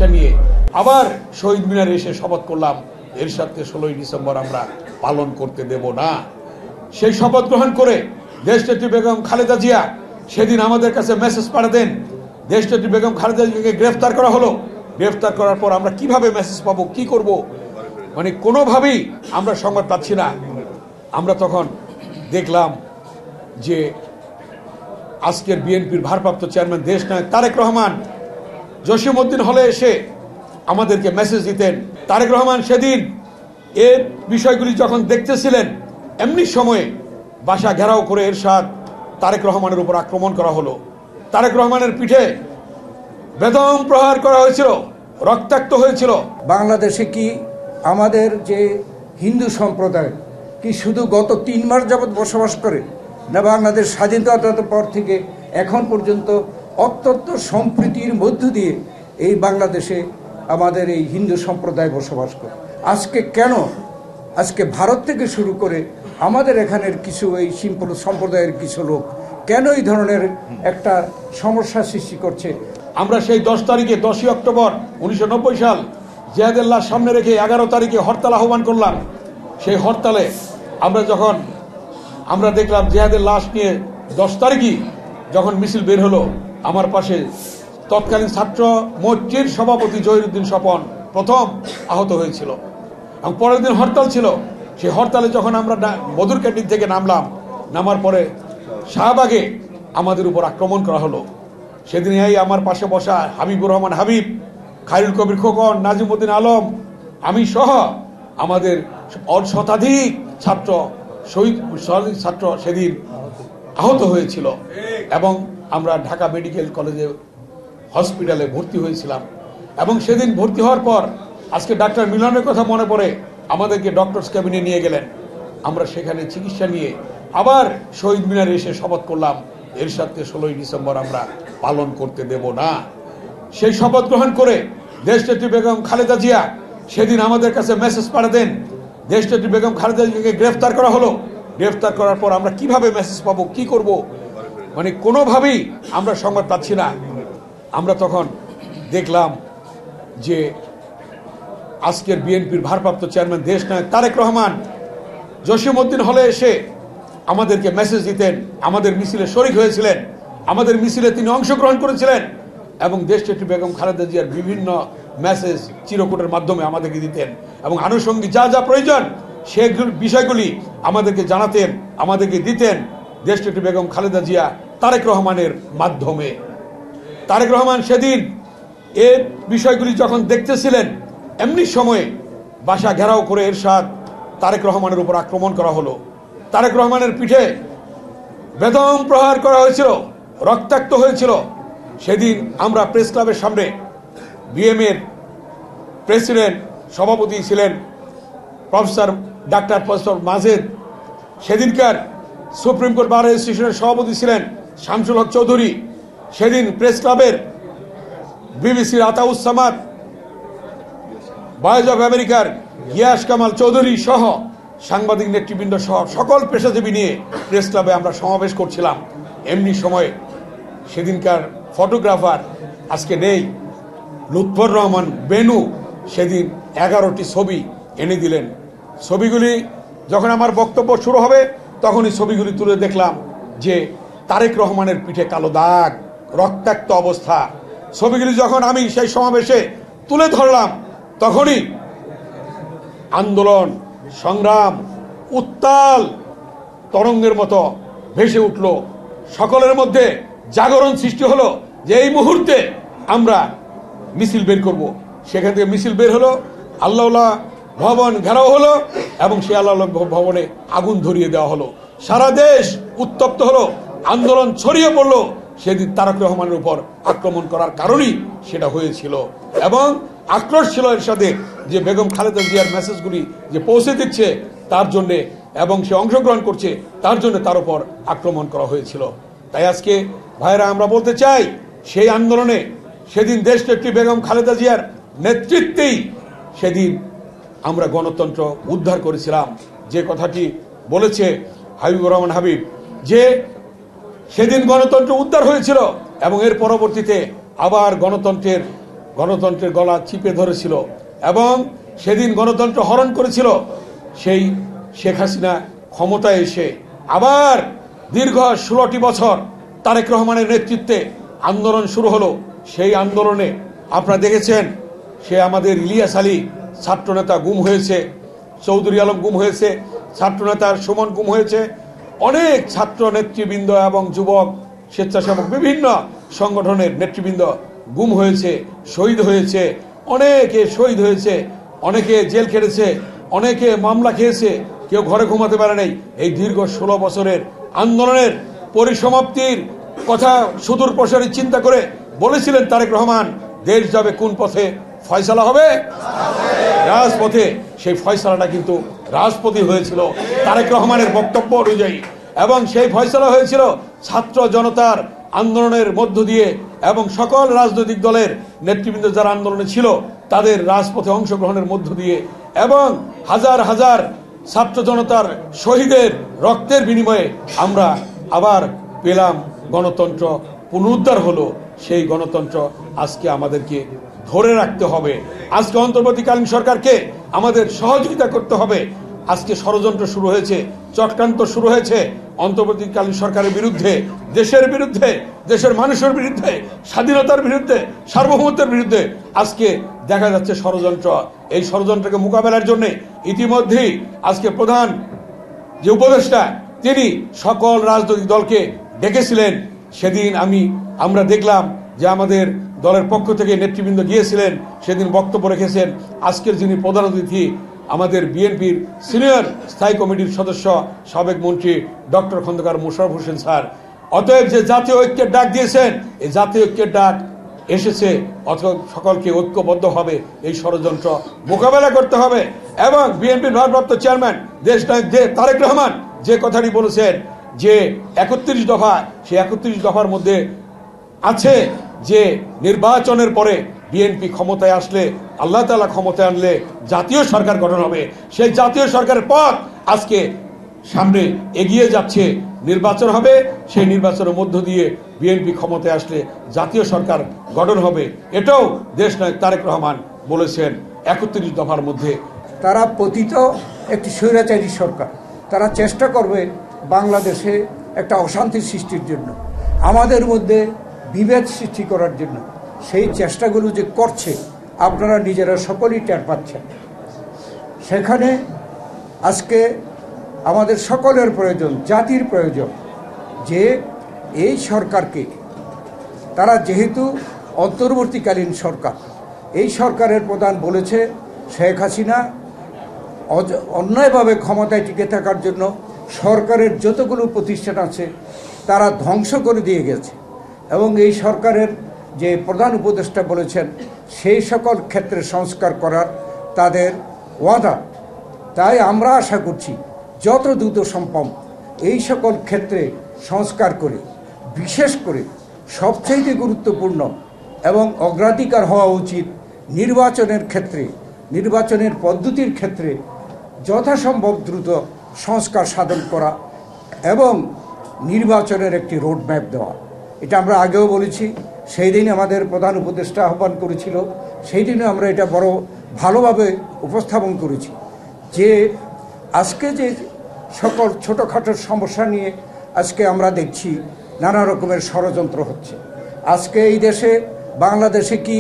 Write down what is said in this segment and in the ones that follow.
চিকিৎসা নিয়ে আবার শহীদ মিনারে এসে শপথ করলাম এরশাদকে 16ই ডিসেম্বর আমরা পালন করতে দেব না। সেই শপথ গ্রহণ করে দেশনেত্রী বেগম খালেদা জিয়া সেদিন আমাদের কাছে মেসেজ পাঠাতেন। দেশনেত্রী বেগম খালেদা জিয়াকে গ্রেফতার করা হলো। গ্রেফতার করার পর আমরা কিভাবে মেসেজ পাবো, কি করব, মানে কোনোভাবেই আমরা সংবাদ পাচ্ছি না। আমরা তখন দেখলাম যে আজকের বিএনপির ভারপ্রাপ্ত চেয়ারম্যান দেশনায়ক তারেক রহমান জসিমউদ্দিন হলে এসে আমাদেরকে মেসেজ দিতেন। তারেক রহমান সেদিন এই বিষয়গুলি যখন দেখতেছিলেন, এমনি সময়ে বাসা ঘেরাও করে এরশাদ তারেক রহমানের উপর আক্রমণ করা হলো। তারেক রহমানের পিঠে বেদম প্রহার করা হয়েছিল, রক্তাক্ত হয়েছিল। বাংলাদেশে কি আমাদের যে হিন্দু সম্প্রদায় কি শুধু গত 3 মাস যাবৎ বসবাস করে, না বাংলাদেশ স্বাধীনতার পর থেকে এখন পর্যন্ত অত্যন্ত সম্প্রীতির মধ্য দিয়ে এই বাংলাদেশে আমাদের এই হিন্দু সম্প্রদায় বসবাস করে? আজকে কেন ভারত থেকে শুরু করে আমাদের এখানের কিছু এই সম্প্রদায়ের কিছু লোক কেন এই ধরনের একটা সমস্যা সৃষ্টি করছে? আমরা সেই 10 তারিখে 10ই অক্টোবর 1990 সাল জিয়াদের লাশ সামনে রেখে 11 তারিখে হরতাল আহ্বান করলাম। সেই হরতালে আমরা দেখলাম জিয়াদের লাশ নিয়ে 10 তারিখই যখন মিছিল বের হলো, আমার পাশে তৎকালীন ছাত্র মোর্চার সভাপতি জহিরুদ্দিন স্বপন প্রথম আহত হয়েছিল। এবং পরের দিন হরতাল ছিল। সেই হরতালে যখন আমরা মধুর ক্যান্টিন থেকে নামার পরে শাহবাগে আমাদের উপর আক্রমণ করা হলো। সেদিন এই আমার পাশে বসা হাবিবুর রহমান হাবিব, খায়রুল কবির খোকন, নাজিমউদ্দিন আলম, আমি সহ আমাদের শতাধিক শহীদ ছাত্র সেদিন আহত হয়েছিল এবং আমরা ঢাকা মেডিকেল কলেজে হসপিটালে ভর্তি হয়েছিলাম। এবং সেদিন ভর্তি হওয়ার পর আজকে ডাক্তার মিলনের কথা মনে পড়ে আমাদেরকে ডক্টরস ক্যাবিনে নিয়ে গেলেন। আমরা সেখানে চিকিৎসা নিয়ে আবার শহীদ মিনারে এসে শপথ করলাম এরশাদকে 16ই ডিসেম্বর আমরা পালন করতে দেব না। সেই শপথ গ্রহণ করে দেশনেত্রী বেগম খালেদা জিয়া সেদিন আমাদের কাছে মেসেজ পাঠাতেন। দেশনেত্রী বেগম খালেদা জিয়াকে গ্রেফতার করা হলো। গ্রেফতার করার পর আমরা কিভাবে মেসেজ পাবো, কি করব, মানে কোনোভাবেই আমরা সংবাদ পাচ্ছি না। আমরা তখন দেখলাম যে আজকের বিএনপির ভারপ্রাপ্ত চেয়ারম্যান দেশনায়ক তারেক রহমান জসিমউদ্দিন হলে এসে আমাদেরকে মেসেজ দিতেন। আমাদের মিছিলে শরীক হয়েছিলেন, আমাদের মিছিলে তিনি অংশগ্রহণ করেছিলেন এবং দেশনেত্রী বেগম খালেদা জিয়ার বিভিন্ন মেসেজ চিরকুটের মাধ্যমে আমাদেরকে দিতেন এবং আনুষঙ্গিক যা যা প্রয়োজন সেই বিষয়গুলি আমাদেরকে জানাতেন, আমাদেরকে দিতেন দেশনেত্রী বেগম খালেদা জিয়া তারেক রহমানের মাধ্যমে। তারেক রহমান সেদিন এই বিষয়গুলি যখন দেখতেছিলেন, এমনি সময়ে বাসা ঘেরাও করে এরশাদ তারেক রহমানের উপর আক্রমণ করা হলো। তারেক রহমানের পিঠে বেদম প্রহার করা হয়েছিল, রক্তাক্ত হয়েছিল। সেদিন আমরা প্রেস ক্লাবের সামনে বিএমএর প্রেসিডেন্ট সভাপতি ছিলেন প্রফেসর মাজেদ, সেদিনকার সুপ্রিম কোর্ট বার অ্যাসোসিয়েশনের সভাপতি ছিলেন শামসুল হক চৌধুরী, সেদিন প্রেস ক্লাবের বিবিসির আতাউসামাদ, ভয়েস অফ আমেরিকার গিয়াস কামাল চৌধুরী সহ সাংবাদিক নেতৃবৃন্দ সহ সকল পেশাজীবী নিয়ে প্রেস ক্লাবে আমরা সমাবেশ করছিলাম। এমনি সময় সেদিনকার ফটোগ্রাফার আজকে নেই, লুৎফর রহমান বেনু সেদিন 11টি ছবি এনে দিলেন। ছবিগুলি যখন আমার বক্তব্য শুরু হবে তখনই ছবিগুলি তুলে দেখলাম যে তারেক রহমানের পিঠে কালো দাগ, রক্তাক্ত অবস্থা। ছবিগুলি যখন আমি সেই সমাবেশে তুলে ধরলাম তখনই আন্দোলন সংগ্রাম উত্তাল তরঙ্গের মতো ভেসে উঠল। সকলের মধ্যে জাগরণ সৃষ্টি হলো যে এই মুহূর্তে আমরা মিছিল বের করব। সেখান থেকে মিছিল বের হলো, আল্লাহ ভবন ঘেরাও হলো এবং সেই আল্লাহ ভবনে আগুন ধরিয়ে দেওয়া হলো। সারা দেশ উত্তপ্ত হলো, আন্দোলন ছড়িয়ে পড়লো। সেদিন তারেক রহমানের উপর আক্রমণ করার কারণেই সেটা হয়েছিল এবং আক্রোশ ছিল এর সাথে যে বেগম খালেদা জিয়ার মেসেজগুলি যে পৌঁছে দিচ্ছে তার জন্যে এবং সে অংশগ্রহণ করছে তার জন্য তার উপর আক্রমণ করা হয়েছিল। তাই আজকে ভাইরা আমরা বলতে চাই সেই আন্দোলনে সেদিন দেশনেত্রী বেগম খালেদা জিয়ার নেতৃত্বেই সেদিন আমরা গণতন্ত্র উদ্ধার করেছিলাম। যে কথাটি বলেছে হাবিবুর রহমান হাবিব যে সেদিন গণতন্ত্র উদ্ধার হয়েছিল এবং এর পরবর্তীতে আবার গণতন্ত্রের গণতন্ত্রের গলা চিপে ধরেছিল এবং সেদিন গণতন্ত্র হরণ করেছিল, সেই শেখ হাসিনা ক্ষমতায় এসে আবার দীর্ঘ 16টি বছর তারেক রহমানের নেতৃত্বে আন্দোলন শুরু হলো। সেই আন্দোলনে আপনারা দেখেছেন, সে আমাদের ইলিয়াস আলী ছাত্রনেতা গুম হয়েছে, চৌধুরী আলম গুম হয়েছে, ছাত্রনেতা সুমন গুম হয়েছে, অনেক ছাত্র নেতৃবৃন্দ এবং যুবক স্বেচ্ছাসেবক বিভিন্ন সংগঠনের নেতৃবৃন্দ গুম হয়েছে, শহীদ হয়েছে, অনেকে শহীদ হয়েছে, অনেকে জেল খেটেছে, অনেকে মামলা খেয়েছে, কেউ ঘরে ঘুমাতে পারে নাই। এই দীর্ঘ 16 বছরের আন্দোলনের পরিসমাপ্তির কথা সুদূর প্রসারী চিন্তা করে বলেছিলেন তারেক রহমান, দেশ যাবে কোন পথে? ফয়সালা হবে রাজপথে। সেই ফয়সালাটা কিন্তু রাজপথে হয়েছিল তারেক রহমানের বক্তব্য অনুযায়ী, এবং সেই ফয়সালা হয়েছিল ছাত্র জনতার আন্দোলনের মধ্য দিয়ে এবং সকল রাজনৈতিক দলের নেতৃবৃন্দ যারা আন্দোলনে ছিল তাদের রাজপথে অংশগ্রহণের মধ্য দিয়ে, এবং হাজার হাজার ছাত্র জনতার শহীদের রক্তের বিনিময়ে আমরা আবার পেলাম গণতন্ত্র, পুনরুদ্ধার হলো। সেই গণতন্ত্র আজকে আমাদেরকে ধরে রাখতে হবে। আজকে অন্তর্বর্তীকালীন সরকারকে আমাদের সহযোগিতা করতে হবে। আজকে ষড়যন্ত্র শুরু হয়েছে, চক্রান্ত শুরু হয়েছে অন্তর্বর্তীকালীন সরকারের বিরুদ্ধে, দেশের বিরুদ্ধে, দেশের মানুষের বিরুদ্ধে, স্বাধীনতার বিরুদ্ধে, সার্বভৌমত্বের বিরুদ্ধে। আজকে দেখা যাচ্ছে ষড়যন্ত্র। এই ষড়যন্ত্রকে মোকাবেলার জন্য ইতিমধ্যেই আজকে প্রধান যে উপদেষ্টা তিনি সকল রাজনৈতিক দলকে ডেকেছিলেন। সেদিন আমরা দেখলাম যে আমাদের দলের পক্ষ থেকে নেতৃবৃন্দ গিয়েছিলেন, সেদিন বক্তব্য রেখেছেন আজকের যিনি প্রধান অতিথি আমাদের বিএনপির সিনিয়র স্থায়ী কমিটির সদস্য সাবেক মন্ত্রী ডক্টর খন্দকার মোশাররফ হোসেন স্যার। অতএব যে জাতীয় ঐক্যের ডাক দিয়েছেন, এই জাতীয় ঐক্যের ডাক এসেছে, অথবা সকলকে ঐক্যবদ্ধভাবে এই ষড়যন্ত্র মোকাবেলা করতে হবে। এবং বিএনপির ভারপ্রাপ্ত চেয়ারম্যান দেশ নায়ক তারেক রহমান যে কথাটি বলেছেন যে 31 দফা, সেই 31 দফার মধ্যে আছে যে নির্বাচনের পরে বিএনপি ক্ষমতায় আসলে, আল্লাহ তাআলা ক্ষমতায় আনলে জাতীয় সরকার গঠন হবে। সেই জাতীয় সরকারের পথ আজকে সামনে এগিয়ে যাচ্ছে। নির্বাচন হবে, সেই নির্বাচনের মধ্য দিয়ে বিএনপি ক্ষমতায় আসলে জাতীয় সরকার গঠন হবে। এটাও দেশ নায়ক তারেক রহমান বলেছেন 31 দফার মধ্যে। তারা পতিত একটি স্বৈরাচারী সরকার, তারা চেষ্টা করবে বাংলাদেশে একটা অশান্তি সৃষ্টির জন্য, আমাদের মধ্যে বিভেদ সৃষ্টি করার জন্য। সেই চেষ্টাগুলো যে করছে আপনারা নিজেরা সকলেই টের পাচ্ছেন। সেখানে আজকে আমাদের সকলের প্রয়োজন, জাতির প্রয়োজন যে এই সরকারকে, তারা যেহেতু অন্তর্বর্তীকালীন সরকার, এই সরকারের প্রধান বলেছে শেখ হাসিনা অন্যায়ভাবে ক্ষমতায় টিকে থাকার জন্য সরকারের যতগুলো প্রতিষ্ঠান আছে তারা ধ্বংস করে দিয়ে গেছে, এবং এই সরকারের যে প্রধান উপদেষ্টা বলেছেন সেই সকল ক্ষেত্রে সংস্কার করার তাদের ওয়াদা। তাই আমরা আশা করছি যত দ্রুত সম্ভব এই সকল ক্ষেত্রে সংস্কার করে, বিশেষ করে সবচেয়ে গুরুত্বপূর্ণ এবং অগ্রাধিকার হওয়া উচিত নির্বাচনের ক্ষেত্রে, নির্বাচনের পদ্ধতির ক্ষেত্রে যথাসম্ভব দ্রুত সংস্কার সাধন করা এবং নির্বাচনের একটি রোডম্যাপ দেওয়া। এটা আমরা আগেও বলেছি, সেই দিন আমাদের প্রধান উপদেষ্টা আহ্বান করেছিল, সেই দিনে আমরা এটা বড় ভালোভাবে উপস্থাপন করেছি যে আজকে যে সকল ছোটোখাটো সমস্যা নিয়ে আজকে আমরা দেখছি নানা রকমের ষড়যন্ত্র হচ্ছে। আজকে এই দেশে বাংলাদেশে কি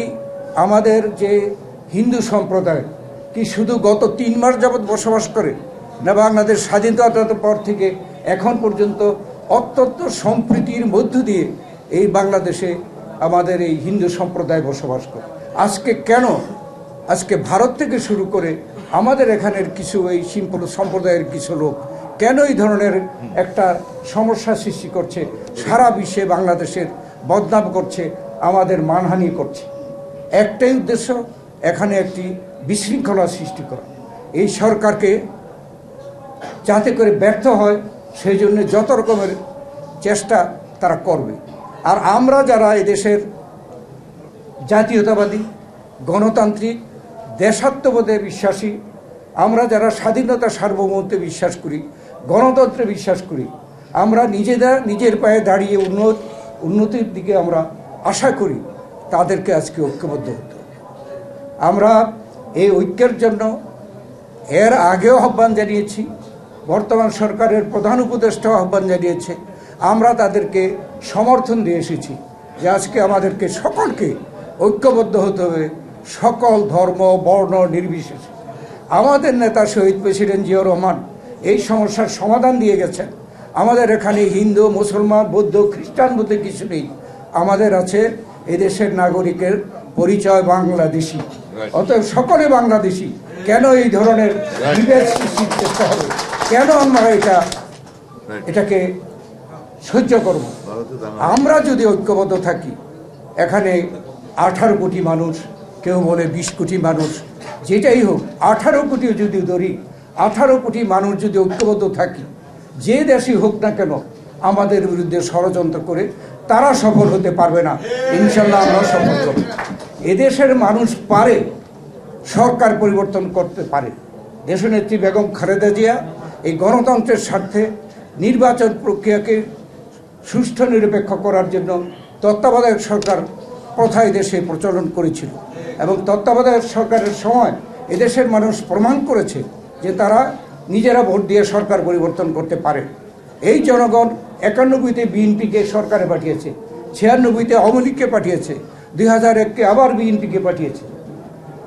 আমাদের যে হিন্দু সম্প্রদায় কি শুধু গত 3 মাস যাবৎ বসবাস করে, না বাংলাদেশ স্বাধীনতার পর থেকে এখন পর্যন্ত অত্যন্ত সম্প্রীতির মধ্য দিয়ে এই বাংলাদেশে আমাদের এই হিন্দু সম্প্রদায় বসবাস করে? আজকে কেন আজকে ভারত থেকে শুরু করে আমাদের এখানের কিছু এই সিম্পল সম্প্রদায়ের কিছু লোক কেন এই ধরনের একটা সমস্যা সৃষ্টি করছে, সারা বিশ্বে বাংলাদেশের বদনাম করছে, আমাদের মানহানি করছে? একটাই উদ্দেশ্য, এখানে একটি বিশৃঙ্খলা সৃষ্টি করা। এই সরকারকে যাতে করে ব্যর্থ হয় সেই জন্য যত রকমের চেষ্টা তারা করবে। আর আমরা যারা এদেশের জাতীয়তাবাদী, গণতান্ত্রিক, দেশাত্মবোধে বিশ্বাসী, আমরা যারা স্বাধীনতা সার্বভৌমত্বে বিশ্বাস করি, গণতন্ত্রে বিশ্বাস করি, আমরা নিজের পায়ে দাঁড়িয়ে উন্নতির দিকে আমরা আশা করি, তাদেরকে আজকে ঐক্যবদ্ধ হতে হবে। আমরা এই ঐক্যের জন্য এর আগেও আহ্বান জানিয়েছি, বর্তমান সরকারের প্রধান উপদেষ্টাও আহ্বান জানিয়েছে। আমরা তাদেরকে সমর্থন দিয়ে এসেছি যে আজকে আমাদেরকে সকলকে ঐক্যবদ্ধ হতে হবে, সকল ধর্ম বর্ণ নির্বিশেষে। আমাদের নেতা শহীদ প্রেসিডেন্ট জিয়াউর রহমান এই সমস্যার সমাধান দিয়ে গেছেন। আমাদের এখানে হিন্দু, মুসলমান, বৌদ্ধ, খ্রিস্টান বলতে কিছু নেই। আমাদের আছে এদেশের নাগরিকের পরিচয় বাংলাদেশি, অতএব সকলে বাংলাদেশি। কেন এই ধরনের বিভেদ সৃষ্টির চেষ্টা হবে? কেন আমরা এটাকে সহ্য করব? আমরা যদি ঐক্যবদ্ধ থাকি, এখানে 18 কোটি মানুষ, কেউ বলে 20 কোটি মানুষ, যেটাই হোক 18 কোটিও যদি ধরি, 18 কোটি মানুষ যদি ঐক্যবদ্ধ থাকি, যে দেশই হোক না কেন আমাদের বিরুদ্ধে ষড়যন্ত্র করে তারা সফল হতে পারবে না। ইনশাল্লাহ আমরা সফল হব। এদেশের মানুষ পারে, সরকার পরিবর্তন করতে পারে। দেশনেত্রী বেগম খালেদা জিয়া এই গণতন্ত্রের স্বার্থে নির্বাচন প্রক্রিয়াকে সুষ্ঠু নিরপেক্ষ করার জন্য তত্ত্বাবধায়ক সরকার প্রথায় দেশে প্রচলন করেছিল, এবং তত্ত্বাবধায়ক সরকারের সময় এদেশের মানুষ প্রমাণ করেছে যে তারা নিজেরা ভোট দিয়ে সরকার পরিবর্তন করতে পারে। এই জনগণ 91-তে বিএনপিকে সরকারে পাঠিয়েছে, 96-তে আওয়ামী লীগকে পাঠিয়েছে, 2001-কে আবার বিএনপিকে পাঠিয়েছে।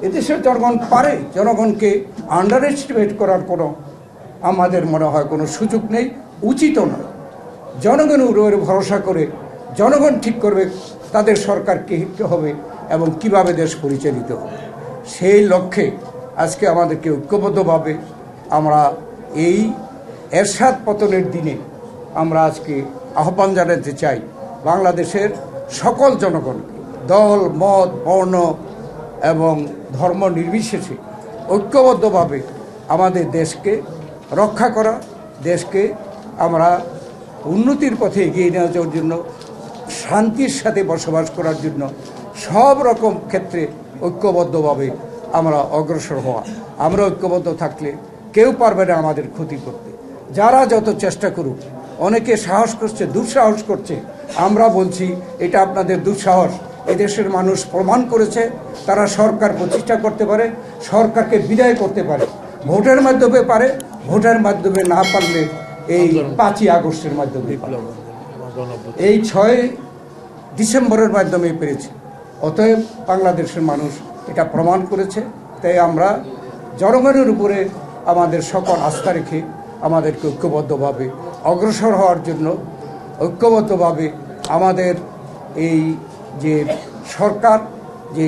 এদেশের জনগণ পারে। জনগণকে আন্ডার এস্টিমেট করার কোনো আমাদের মনে হয় কোনো সুযোগ নেই, উচিত নয়। জনগণের উপরে ভরসা করে জনগণ ঠিক করবে তাদের সরকার কে হবে এবং কিভাবে দেশ পরিচালিত হবে। সেই লক্ষ্যে আজকে আমাদেরকে ঐক্যবদ্ধভাবে আমরা এই এরশাদ পতনের দিনে আমরা আজকে আহ্বান জানাতে চাই বাংলাদেশের সকল জনগণকে, দল মত বর্ণ এবং ধর্ম নির্বিশেষে ঐক্যবদ্ধভাবে আমাদের দেশকে রক্ষা করা, দেশকে আমরা উন্নতির পথে এগিয়ে নেওয়ার জন্য, শান্তির সাথে বসবাস করার জন্য সব রকম ক্ষেত্রে ঐক্যবদ্ধভাবে আমরা অগ্রসর হওয়া। আমরা ঐক্যবদ্ধ থাকলে কেউ পারবে না আমাদের ক্ষতি করতে। যারা যত চেষ্টা করুক, অনেকে সাহস করছে, দুঃসাহস করছে, আমরা বলছি এটা আপনাদের দুঃসাহস। এদেশের মানুষ প্রমাণ করেছে তারা সরকার প্রতিষ্ঠা করতে পারে, সরকারকে বিদায় করতে পারে, ভোটের মাধ্যমে পারে, ভোটের মাধ্যমে না পারলে এই 5ই আগস্টের মাধ্যমে, এই 6 ডিসেম্বরের মাধ্যমে পেরেছে। অতএব বাংলাদেশের মানুষ এটা প্রমাণ করেছে। তাই আমরা জনগণের উপরে আমাদের সকল আস্থা রেখে আমাদেরকে ঐক্যবদ্ধভাবে অগ্রসর হওয়ার জন্য, ঐক্যবদ্ধভাবে আমাদের এই যে সরকার যে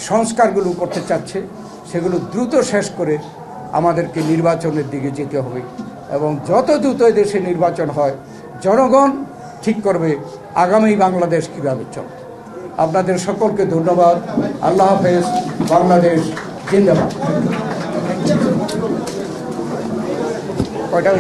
সংস্কারগুলো করতে চাচ্ছে সেগুলো দ্রুত শেষ করে আমাদেরকে নির্বাচনের দিকে যেতে হবে, এবং যত দ্রুত দেশে নির্বাচন হয় জনগণ ঠিক করবে আগামী বাংলাদেশ কীভাবে চলে। আপনাদের সকলকে ধন্যবাদ। আল্লাহ হাফেজ। বাংলাদেশ জিন্দাবাদ। কয়টা